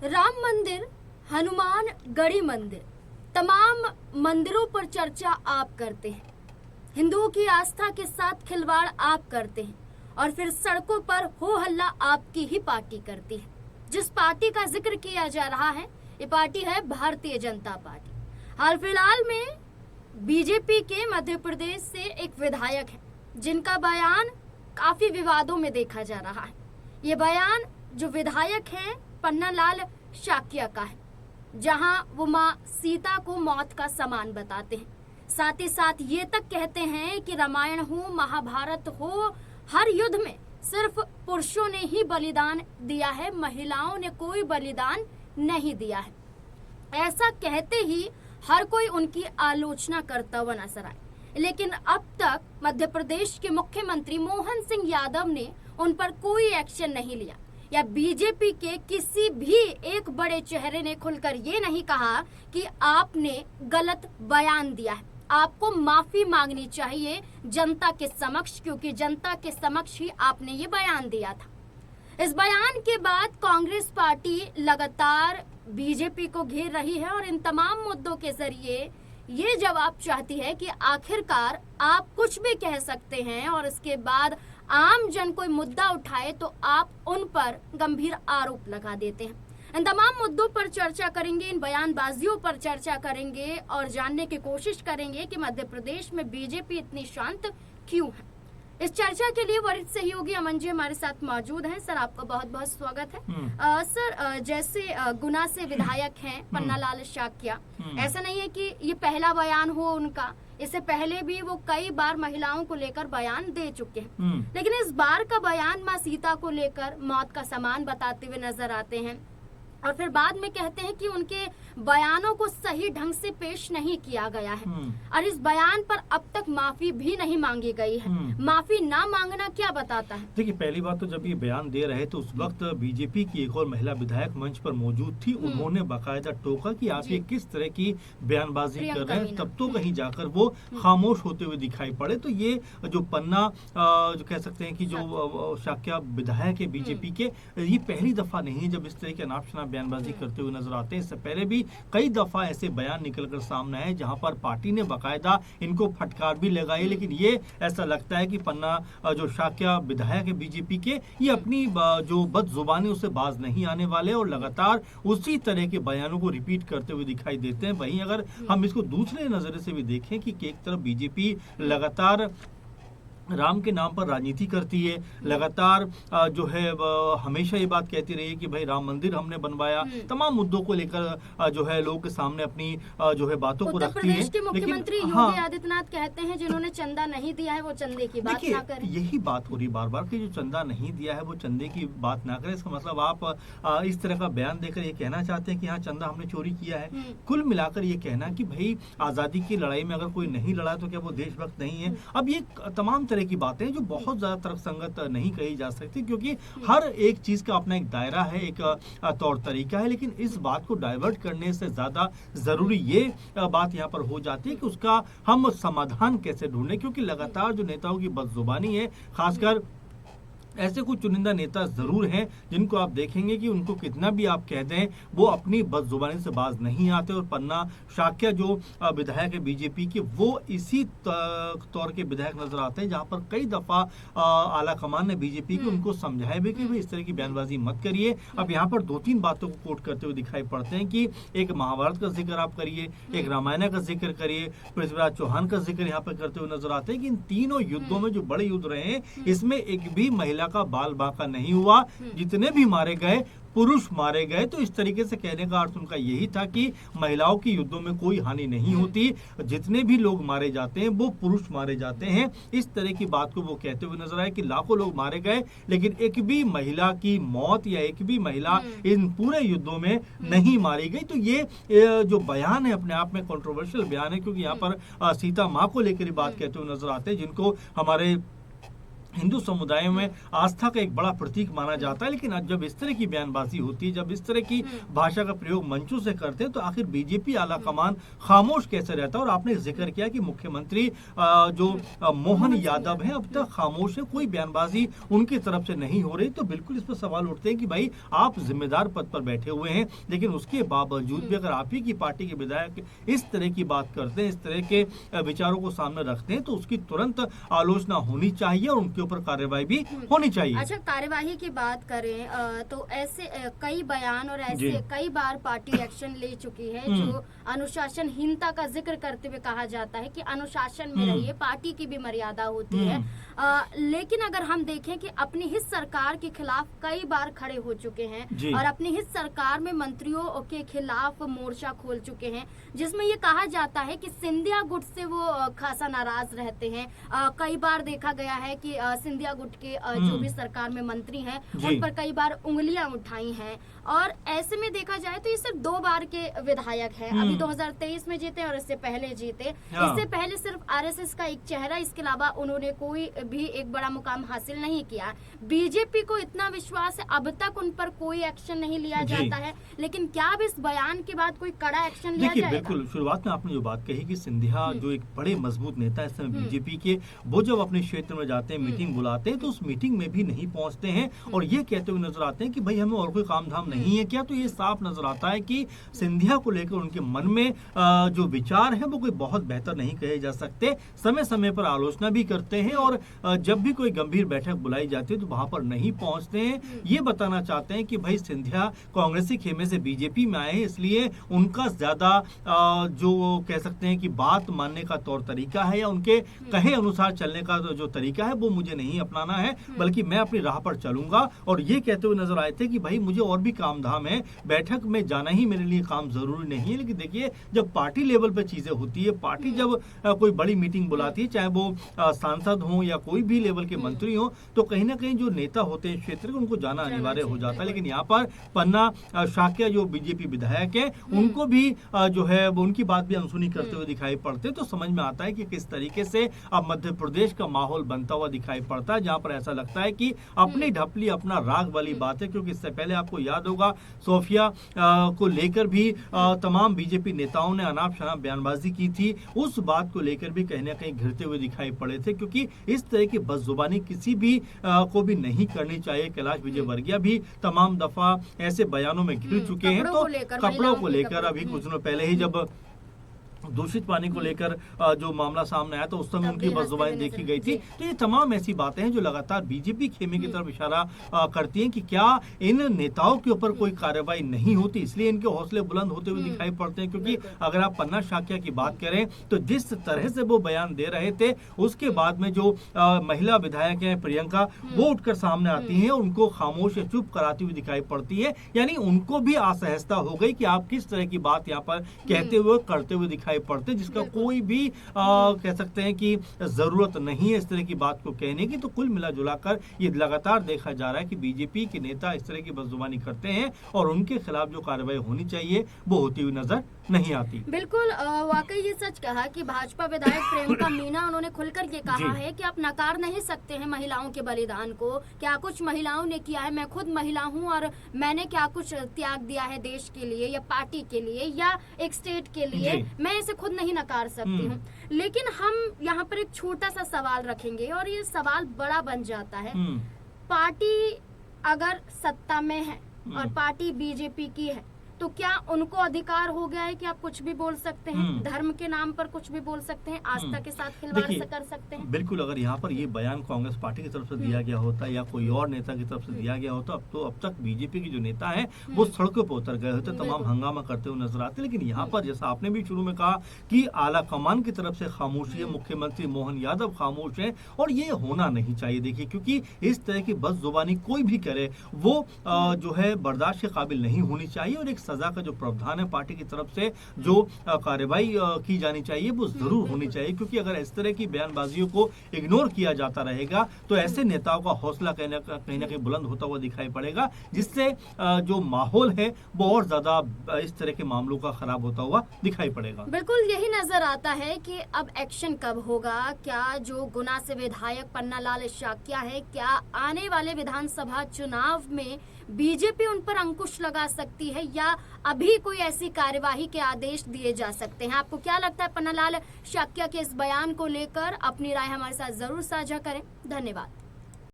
राम मंदिर, हनुमान गढ़ी मंदिर, तमाम मंदिरों पर चर्चा आप करते हैं। हिंदुओं की आस्था के साथ खिलवाड़ आप करते हैं और फिर सड़कों पर हो हल्ला आपकी ही पार्टी करती है। जिस पार्टी का जिक्र किया जा रहा है, ये पार्टी है भारतीय जनता पार्टी। हाल फिलहाल में बीजेपी के मध्य प्रदेश से एक विधायक है जिनका बयान काफी विवादों में देखा जा रहा है। ये बयान जो विधायक है पन्नालाल शाक्य का है, जहां वो मां सीता को मौत का समान बताते हैं। साथ ही साथ ये तक कहते हैं कि रामायण हो, महाभारत हो, हर युद्ध में सिर्फ पुरुषों ने ही बलिदान दिया है, महिलाओं ने कोई बलिदान नहीं दिया है। ऐसा कहते ही हर कोई उनकी आलोचना करता हुआ नजर आए, लेकिन अब तक मध्य प्रदेश के मुख्यमंत्री मोहन सिंह यादव ने उन पर कोई एक्शन नहीं लिया, या बीजेपी के किसी भी एक बड़े चेहरे ने खुलकर ये नहीं कहा कि आपने गलत बयान दिया है, आपको माफी मांगनी चाहिए जनता के समक्ष, क्योंकि जनता के समक्ष ही आपने ये बयान दिया था। इस बयान के बाद कांग्रेस पार्टी लगातार बीजेपी को घेर रही है और इन तमाम मुद्दों के जरिए ये जवाब चाहती है कि आखिरकार आप कुछ भी कह सकते हैं और इसके बाद आम जन कोई मुद्दा उठाए तो आप उन पर गंभीर आरोप लगा देते हैं। इन तमाम मुद्दों पर चर्चा करेंगे, इन बयानबाजियों पर चर्चा करेंगे और जानने की कोशिश करेंगे कि मध्य प्रदेश में बीजेपी इतनी शांत क्यों है। इस चर्चा के लिए वरिष्ठ सहयोगी अमन जी हमारे साथ मौजूद हैं। सर, आपका बहुत बहुत स्वागत है। सर, जैसे गुना से विधायक हैं पन्नालाल शाक्य, ऐसा नहीं है कि ये पहला बयान हो उनका, इससे पहले भी वो कई बार महिलाओं को लेकर बयान दे चुके हैं, लेकिन इस बार का बयान मां सीता को लेकर मौत का समान बताते हुए नजर आते हैं और फिर बाद में कहते हैं कि उनके बयानों को सही ढंग से पेश नहीं किया गया है और इस बयान पर अब तक माफी भी नहीं मांगी गई है। माफी ना मांगना क्या बताता है? देखिए, पहली बात तो जब ये बयान दे रहे तो उस वक्त बीजेपी की एक और महिला विधायक मंच पर मौजूद थी। उन्होंने बाकायदा टोका कि आप ये किस तरह की बयानबाजी कर रहे हैं, तब तो कहीं जाकर वो खामोश होते हुए दिखाई पड़े। तो ये जो पन्ना जो कह सकते हैं कि जो शाक्य विधायक है बीजेपी के, ये पहली दफा नहीं है जब इस तरह के अनाप बयानबाजी करते हुए नजर आते हैं। इससे पहले भी कई दफा ऐसे बयान निकलकर सामने आए जहां पर पार्टी ने बाकायदा इनको फटकार भी लगाई, लेकिन ये ऐसा लगता है कि पन्ना जो शाक्य विधायक है बीजेपी के, ये अपनी जो बदजुबानी उससे बाज नहीं आने वाले और लगातार उसी तरह के बयानों को रिपीट करते हुए दिखाई देते हैं। वहीं अगर हम इसको दूसरे नजरिए से भी देखें कि एक तरफ बीजेपी लगातार राम के नाम पर राजनीति करती है, लगातार जो है हमेशा ये बात कहती रही है कि भाई राम मंदिर हमने बनवाया, तमाम मुद्दों को लेकर जो है लोगों के सामने अपनी जो है बातों को रखती है। के मुख्यमंत्री योगी आदित्यनाथ कहते हैं जिन्होंने चंदा नहीं दिया है वो चंदे की बात ना करें। यही बात हो रही बार बार कि जो चंदा नहीं दिया है वो चंदे की बात ना करें। इसका मतलब आप इस तरह का बयान देकर ये कहना चाहते हैं कि हाँ, चंदा हमने चोरी किया है। कुल मिलाकर ये कहना कि भाई आजादी की लड़ाई में अगर कोई नहीं लड़ा तो क्या वो देशभक्त नहीं है। अब ये तमाम की बातें जो बहुत ज्यादा तर्कसंगत नहीं कही जा सकती, क्योंकि हर एक चीज का अपना एक दायरा है, एक तौर तरीका है। लेकिन इस बात को डाइवर्ट करने से ज्यादा जरूरी ये बात यहाँ पर हो जाती है कि उसका हम समाधान कैसे ढूंढें, क्योंकि लगातार जो नेताओं की बदजुबानी है, खासकर ऐसे कुछ चुनिंदा नेता जरूर हैं जिनको आप देखेंगे कि उनको कितना भी आप कह दें वो अपनी बदजुबानी से बाज नहीं आते। और पन्ना शाक्य जो विधायक है बीजेपी के, वो इसी तौर के विधायक नजर आते हैं जहां पर कई दफा आला कमान ने बीजेपी को उनको समझाया भी कि भाई इस तरह की बयानबाजी मत करिए। अब यहाँ पर दो तीन बातों को कोट करते हुए दिखाई पड़ते हैं कि एक महाभारत का जिक्र आप करिए, एक रामायण का जिक्र करिए, पृथ्वीराज चौहान का जिक्र यहाँ पर करते हुए नजर आते हैं कि इन तीनों युद्धों में जो बड़े युद्ध रहे हैं इसमें एक भी महिला का बाल बांका नहीं हुआ, जितने भी मारे गए पुरुष मारे गए। तो इस तरीके से कहने का अर्थ उनका यही था कि महिलाओं की युद्धों में कोई हानि नहीं होती, जितने भी लोग मारे जाते हैं वो पुरुष मारे जाते हैं। इस तरह की बात को वो कहते हुए नजर आए कि लाखों लोग मारे गए लेकिन एक भी महिला की मौत या एक भी महिला इन पूरे युद्धों में नहीं मारी गई। तो ये जो बयान है अपने आप में कंट्रोवर्शियल बयान है, क्योंकि यहाँ पर सीता माँ को लेकर बात कहते हुए नजर आते हैं, जिनको हमारे हिंदू समुदाय में आस्था का एक बड़ा प्रतीक माना जाता है, लेकिन जब इस तरह की बयानबाजी होती है, जब इस तरह की भाषा का प्रयोग मंचों से करते हैं, तो आखिर बीजेपी आला कमान खामोश कैसे रहता है। और आपने जिक्र किया कि मुख्यमंत्री जो मोहन यादव है अब तक खामोश है, कोई बयानबाजी उनकी तरफ से नहीं हो रही। तो बिल्कुल इस पर सवाल उठते हैं कि भाई आप जिम्मेदार पद पर बैठे हुए हैं, लेकिन उसके बावजूद भी अगर आप ही की पार्टी के विधायक इस तरह की बात करते हैं, इस तरह के विचारों को सामने रखते हैं, तो उसकी तुरंत आलोचना होनी चाहिए और उनके ऊपर कार्यवाही भी होनी चाहिए। अच्छा, कार्यवाही की बात करें तो ऐसे कई बयान और ऐसे कई बार पार्टी एक्शन ले चुकी है जो अनुशासनहीनता का जिक्र करते हुए कहा जाता है कि अनुशासन में रहिए, पार्टी की भी मर्यादा होती है। लेकिन अगर हम देखें कि अपनी ही सरकार के खिलाफ कई बार खड़े हो चुके हैं और अपनी ही सरकार में मंत्रियों के खिलाफ मोर्चा खोल चुके हैं, जिसमें ये कहा जाता है कि सिंधिया गुट से वो खासा नाराज रहते हैं। कई बार देखा गया है कि सिंधिया गुट के जो भी सरकार में मंत्री हैं उन पर कई बार उंगलियां उठाई हैं। और ऐसे में देखा जाए तो ये सिर्फ 2 बार के विधायक हैं, अभी 2023 में जीते और इससे पहले जीते। इससे पहले सिर्फ आरएसएस का एक चेहरा, इसके अलावा उन्होंने कोई भी एक बड़ा मुकाम हासिल नहीं किया। बीजेपी को इतना विश्वास है, अब तक उन पर कोई एक्शन नहीं लिया जाता है, लेकिन क्या अब इस बयान के बाद कोई कड़ा एक्शन लिया जाएगा? बिल्कुल, शुरुआत में आपने जो बात कही कि सिंधिया जो एक बड़े मजबूत नेता है इस समय बीजेपी के, वो जब अपने क्षेत्र में जाते हैं, मीटिंग बुलाते हैं, तो उस मीटिंग में भी नहीं पहुंचते हैं और ये कहते हुए नजर आते हैं कि भाई हमें और कोई काम धाम नहीं है क्या। तो ये साफ नजर आता है कि सिंधिया को लेकर उनके मन में जो विचार है वो कोई बहुत बेहतर नहीं कहे जा सकते। समय समय पर आलोचना भी करते हैं और जब भी कोई गंभीर बैठक बुलाई जाती है तो वहां पर नहीं पहुंचते हैं। ये बताना चाहते हैं कि भाई सिंधिया कांग्रेसी खेमे से बीजेपी में आए हैं, इसलिए उनका ज्यादा जो कह सकते हैं कि बात मानने का तौर तरीका है या उनके कहे अनुसार चलने का जो तरीका है वो मुझे नहीं अपनाना है, बल्कि मैं अपनी राह पर चलूंगा। और ये कहते हुए नजर आए थे कि भाई मुझे और भी काम धाम है, बैठक में जाना ही मेरे लिए काम जरूरी नहीं है। लेकिन देखिए, जब पार्टी लेवल पे चीजें होती है, पार्टी जब कोई बड़ी मीटिंग बुलाती है, चाहे वो सांसद हो या कोई भी लेवल के मंत्री हो, तो कहीं ना कहीं जो नेता होते हैं क्षेत्र के, उनको जाना अनिवार्य हो जाता है। लेकिन यहाँ पर पन्ना शाक्या जो बीजेपी विधायक है, उनको भी जो है वो उनकी बात भी अनसुनी करते हुए दिखाई पड़ते, तो समझ में आता है कि किस तरीके से अब मध्य प्रदेश का माहौल बनता हुआ दिखाई पड़ता है, जहां पर ऐसा लगता है कि अपनी ढपली अपना राग वाली बात है। क्योंकि इससे पहले आपको याद होगा सोफिया को लेकर भी तमाम बीजेपी नेताओं ने अनाप शनाप बयानबाजी की थी, उस बात को लेकर भी कहीं ना कहीं घिरते हुए दिखाई पड़े थे। क्योंकि इस तरह की बदजुबानी किसी भी को भी नहीं करनी चाहिए। कैलाश विजयवर्गीय भी तमाम दफा ऐसे बयानों में घिर चुके हैं। तो कपड़ों को लेकर अभी कुछ दिनों पहले ही जब दूषित पानी को लेकर जो मामला सामने आया तो उस समय उनकी बदजुबानी देखी गई थी। तो ये तमाम ऐसी बातें हैं जो लगातार बीजेपी खेमे की तरफ इशारा करती हैं कि क्या इन नेताओं के ऊपर कोई कार्रवाई नहीं होती, इसलिए इनके हौसले बुलंद होते हुए दिखाई पड़ते हैं। क्योंकि अगर आप पन्ना शाक्या की बात करें तो जिस तरह से वो बयान दे रहे थे, उसके बाद में जो महिला विधायक है प्रियंका, वो उठकर सामने आती है और उनको खामोश या चुप कराती हुई दिखाई पड़ती है। यानी उनको भी असहजता हो गई कि आप किस तरह की बात यहाँ पर कहते हुए करते हुए दिखाई पड़ते, जिसका कोई भी कह सकते हैं कि जरूरत नहीं है इस तरह की बात को कहने की। तो कुल मिला जुलाकर ये लगातार देखा जा रहा है कि बीजेपी के नेता इस तरह की बदजुबानी करते हैं और उनके खिलाफ जो कार्रवाई होनी चाहिए वो होती हुई नजर नहीं आती। बिल्कुल, वाकई ये सच कहा कि भाजपा विधायक प्रियंका मीना, उन्होंने खुलकर ये कहा है कि आप नकार नहीं सकते हैं महिलाओं के बलिदान को। क्या कुछ महिलाओं ने किया है, मैं खुद महिला हूँ और मैंने क्या कुछ त्याग दिया है देश के लिए या पार्टी के लिए या एक स्टेट के लिए, मैं इसे खुद नहीं नकार सकती हूँ। लेकिन हम यहाँ पर एक छोटा सा सवाल रखेंगे और ये सवाल बड़ा बन जाता है। पार्टी अगर सत्ता में है और पार्टी बीजेपी की है, तो क्या उनको अधिकार हो गया है कि आप कुछ भी बोल सकते हैं, धर्म के नाम पर कुछ भी बोल सकते हैं, आस्था के साथ खिलवाड़ कर सकते हैं? बिल्कुल, अगर यहाँ पर ये बयान कांग्रेस पार्टी की तरफ से दिया गया होता या कोई और नेता की तरफ से दिया गया होता, अब तक बीजेपी के जो नेता है वो सड़कों पर उतर गए होते, तमाम हंगामा करते हुए नजर आते। लेकिन यहाँ पर जैसा आपने भी शुरू में कहा कि आला कमान की तरफ से खामोशी है, मुख्यमंत्री मोहन यादव खामोश है और ये होना नहीं चाहिए। देखिए, क्योंकि इस तरह की बदजुबानी कोई भी करे वो जो है बर्दाश्त के काबिल नहीं होनी चाहिए और एक सजा का जो प्रावधान है पार्टी की तरफ से जो कार्रवाई की जानी चाहिए वो जरूर होनी चाहिए, क्योंकि अगर इस तरह की बयानबाजियों को इग्नोर किया जाता रहेगा तो ऐसे नेताओं का हौसला कहीं ना कहीं बुलंद होता हुआ दिखाई पड़ेगा, जिससे जो माहौल है वो और ज्यादा इस तरह के मामलों का खराब होता हुआ दिखाई पड़ेगा। बिल्कुल यही नजर आता है कि अब एक्शन कब होगा। क्या जो गुना से विधायक पन्नालाल शाक्या है, क्या आने वाले विधानसभा चुनाव में बीजेपी उन पर अंकुश लगा सकती है, या अभी कोई ऐसी कार्यवाही के आदेश दिए जा सकते हैं? आपको क्या लगता है पन्नालाल शाक्या के इस बयान को लेकर? अपनी राय हमारे साथ जरूर साझा करें। धन्यवाद।